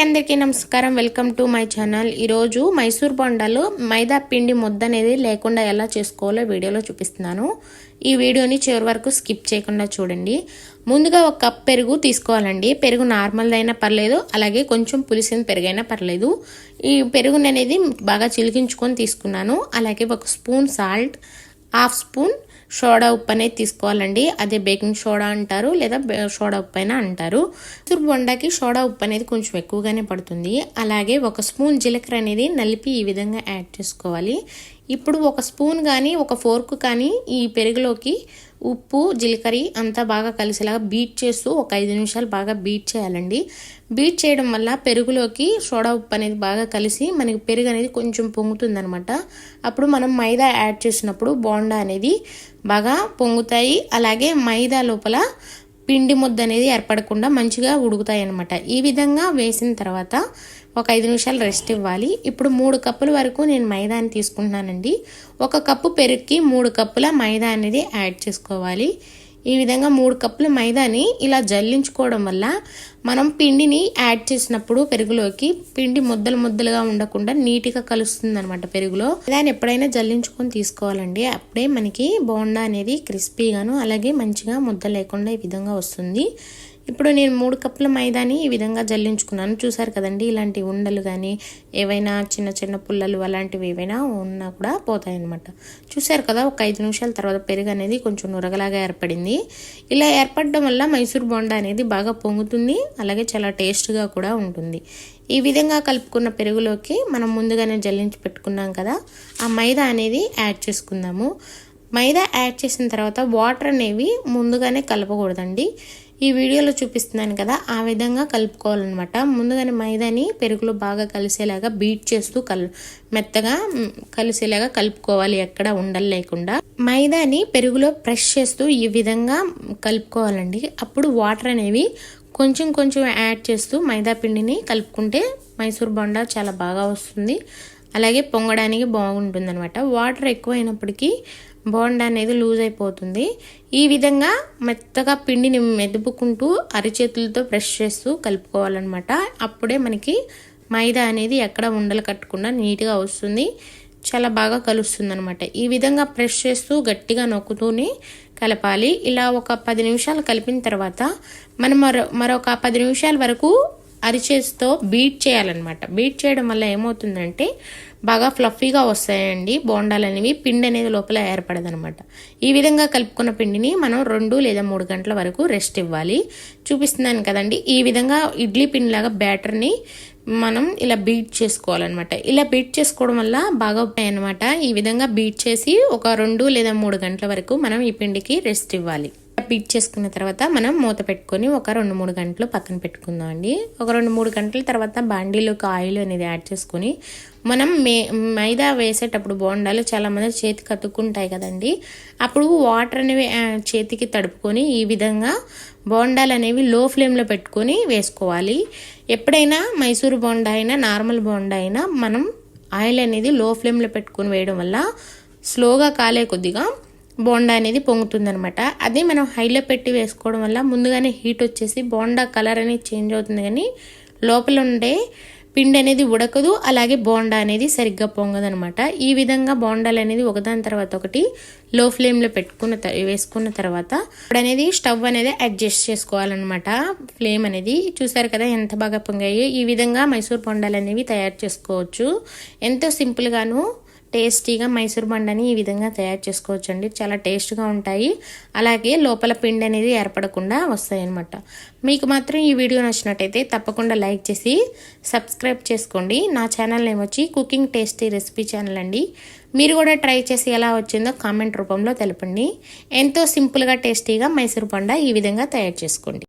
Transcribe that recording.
అందరికీ నమస్కారం. Welcome to my channel. ఈరోజు మైసూర్ బొండాలు మైదా పిండి ముద్ద అనేది లేకుండా ఎలా చేసుకోవాలో వీడియోలో చూపిస్తున్నాను. ఈ వీడియోని చివరి వరకు స్కిప్ చేయకుండా చూడండి. ముందుగా ఒక కప్ పెరుగు తీసుకోవాలండి. పెరుగు నార్మల్ అయినా పర్లేదు, అలాగే కొంచెం పులిసిన పెరుగైనా పర్లేదు. ఈ పెరుగుని అనేది బాగా చిలికించుకొని తీసుకున్నాను. అలాగే ఒక spoon salt, half spoon soda ఉప్పు అనేది తీసుకోవాలండి. అదే బేకింగ్ సోడా అంటారు, లేదా సోడా ఉప్పు అయినా అంటారు. మైసూర్ బొండాకి సోడా ఉప్పు అనేది కొంచెం ఎక్కువగానే పడుతుంది. అలాగే ఒక స్పూన్ జీలకర్ర అనేది నలిపి ఈ విధంగా యాడ్ చేసుకోవాలి. ఇప్పుడు ఒక స్పూన్ కానీ ఒక ఫోర్క్ కానీ ఈ పెరుగులోకి ఉప్పు జీలకర్ర అంతా బాగా కలిసేలాగా బీట్ చేస్తూ ఒక 5 నిమిషాలు బాగా బీట్ చేయాలండి. బీట్ చేయడం వల్ల పెరుగులోకి సోడా ఉప్పు అనేది బాగా కలిసి మనకి పెరుగు అనేది కొంచెం పొంగుతుంది అనమాట. అప్పుడు మనం మైదా యాడ్ చేసినప్పుడు బోండా అనేది బాగా పొంగుతాయి. అలాగే మైదా లోపల పిండి ముద్ద అనేది ఏర్పడకుండా మంచిగా ఉడుకుతాయి అన్నమాట. ఈ విధంగా వేసిన తర్వాత ఒక 5 నిమిషాలు రెస్ట్ ఇవ్వాలి. ఇప్పుడు 3 కప్పుల వరకు నేను మైదాని తీసుకుంటున్నానండి. 1 కప్పు పెరుగుకి 3 కప్పుల మైదా అనేది యాడ్ చేసుకోవాలి. ఈ విధంగా 3 కప్పుల మైదాని ఇలా జల్లించుకోవడం వల్ల మనం పిండిని యాడ్ చేసినప్పుడు పెరుగులోకి పిండి ముద్దలు ముద్దలుగా ఉండకుండా నీట్గా కలుస్తుంది అనమాట. పెరుగులో దాన్ని ఎప్పుడైనా జల్లించుకొని తీసుకోవాలండి. అప్పుడే మనకి బోండా అనేది క్రిస్పీగాను అలాగే మంచిగా ముద్ద లేకుండా ఈ విధంగా వస్తుంది. ఇప్పుడు నేను 3 కప్పుల మైదాని ఈ విధంగా జల్లించుకున్నాను. చూసారు కదండి, ఇలాంటి ఉండలు కానీ ఏవైనా చిన్న చిన్న పుల్లలు అలాంటివి ఏవైనా ఉన్నా కూడా పోతాయి అన్నమాట. చూసారు కదా, ఒక 5 నిమిషాల తర్వాత పెరుగు అనేది కొంచెం నురగలాగా ఏర్పడింది. ఇలా ఏర్పడడం వల్ల మైసూర్ బోండా అనేది బాగా పొంగుతుంది, అలాగే చాలా టేస్ట్గా కూడా ఉంటుంది. ఈ విధంగా కలుపుకున్న పెరుగులోకి మనం ముందుగానే జల్లించి పెట్టుకున్నాం కదా, ఆ మైదా అనేది యాడ్ చేసుకుందాము. మైదా యాడ్ చేసిన తర్వాత వాటర్ అనేవి ముందుగానే కలపకూడదండి. ఈ వీడియోలో చూపిస్తున్నాను కదా, ఆ విధంగా కలుపుకోవాలన్నమాట. ముందుగానే మైదాని పెరుగులో బాగా కలిసేలాగా బీట్ చేస్తూ మెత్తగా కలిసేలాగా కలుపుకోవాలి, ఎక్కడ ఉండలు లేకుండా. మైదాని పెరుగులో ప్రెస్ చేస్తూ ఈ విధంగా కలుపుకోవాలండి. అప్పుడు వాటర్ అనేవి కొంచెం కొంచెం యాడ్ చేస్తూ మైదా పిండిని కలుపుకుంటే మైసూర్ బోండా చాలా బాగా వస్తుంది, అలాగే పొంగడానికి బాగుంటుంది అనమాట. వాటర్ ఎక్కువైనప్పటికీ బోండా అనేది లూజ్ అయిపోతుంది. ఈ విధంగా మెత్తగా పిండిని మెదుపుకుంటూ అరిచేతులతో ప్రెస్ చేస్తూ కలుపుకోవాలన్నమాట. అప్పుడే మనకి మైదా అనేది ఎక్కడ ఉండలు కట్టకుండా నీట్గా వస్తుంది, చాలా బాగా కలుస్తుంది అనమాట. ఈ విధంగా ప్రెస్ చేస్తూ గట్టిగా నొక్కుతూనే కలపాలి. ఇలా ఒక 10 నిమిషాలు కలిపిన తర్వాత మనం మరొక 10 నిమిషాల వరకు అరిచేతితో బీట్ చేయాలన్నమాట. బీట్ చేయడం వల్ల ఏమవుతుందంటే బాగా ఫ్లఫీగా వస్తాయండి బోండాలు అనేవి, పిండి అనేది లోపల ఏర్పడదనమాట. ఈ విధంగా కలుపుకున్న పిండిని మనం 2 లేదా 3 గంటల వరకు రెస్ట్ ఇవ్వాలి. చూపిస్తున్నాను కదండి, ఈ విధంగా ఇడ్లీ పిండిలాగా బ్యాటర్ని మనం ఇలా బీట్ చేసుకోవాలన్నమాట. ఇలా బీట్ చేసుకోవడం వల్ల బాగా ఉంటాయి అనమాట. ఈ విధంగా బీట్ చేసి ఒక 2 లేదా 3 గంటల వరకు మనం ఈ పిండికి రెస్ట్ ఇవ్వాలి. బీట్ చేసుకున్న తర్వాత మనం మూత పెట్టుకొని ఒక 2-3 గంటలు పక్కన పెట్టుకుందాం అండి. ఒక 2-3 గంటల తర్వాత బాండీలోకి ఆయిల్ అనేది యాడ్ చేసుకొని మనం మైదా వేసేటప్పుడు బోండాలు చాలామంది చేతికి అతుక్కుంటాయి కదండి, అప్పుడు వాటర్ అనేవి చేతికి తడుపుకొని ఈ విధంగా బోండాలు అనేవి లో ఫ్లేమ్లో పెట్టుకొని వేసుకోవాలి. ఎప్పుడైనా మైసూరు బోండా అయినా నార్మల్ బోండా అయినా మనం ఆయిల్ అనేది లో ఫ్లేమ్లో పెట్టుకొని వేయడం వల్ల స్లోగా కాలే కొద్దిగా బోండా అనేది పొంగుతుంది అనమాట. అదే మనం హైలో పెట్టి వేసుకోవడం వల్ల ముందుగానే హీట్ వచ్చేసి బోండా కలర్ అనేది చేంజ్ అవుతుంది, కానీ లోపల ఉండే పిండి అనేది ఉడకదు, అలాగే బోండా అనేది సరిగ్గా పొంగదు అనమాట. ఈ విధంగా బోండాలు అనేది ఒకదాని తర్వాత ఒకటి లో ఫ్లేమ్లో వేసుకున్న తర్వాత ఇప్పుడు అనేది స్టవ్ అనేది అడ్జస్ట్ చేసుకోవాలన్నమాట. ఫ్లేమ్ అనేది చూసారు కదా ఎంత బాగా పొంగాయి. ఈ విధంగా మైసూర్ బోండాలు అనేవి తయారు చేసుకోవచ్చు. ఎంతో సింపుల్గాను టేస్టీగా మైసూర్ బోండాని ఈ విధంగా తయారు చేసుకోవచ్చు అండి. చాలా టేస్ట్గా ఉంటాయి, అలాగే లోపల పిండి అనేది ఏర్పడకుండా వస్తాయి అన్నమాట. మీకు మాత్రం ఈ వీడియో నచ్చినట్టయితే తప్పకుండా లైక్ చేసి సబ్స్క్రైబ్ చేసుకోండి. నా ఛానల్ నేమ్ వచ్చి కుకింగ్ టేస్టీ రెసిపీ ఛానల్ అండి. మీరు కూడా ట్రై చేసి ఎలా వచ్చిందో కామెంట్ రూపంలో తెలపండి. ఎంతో సింపుల్గా టేస్టీగా మైసూర్ బోండా ఈ విధంగా తయారు చేసుకోండి.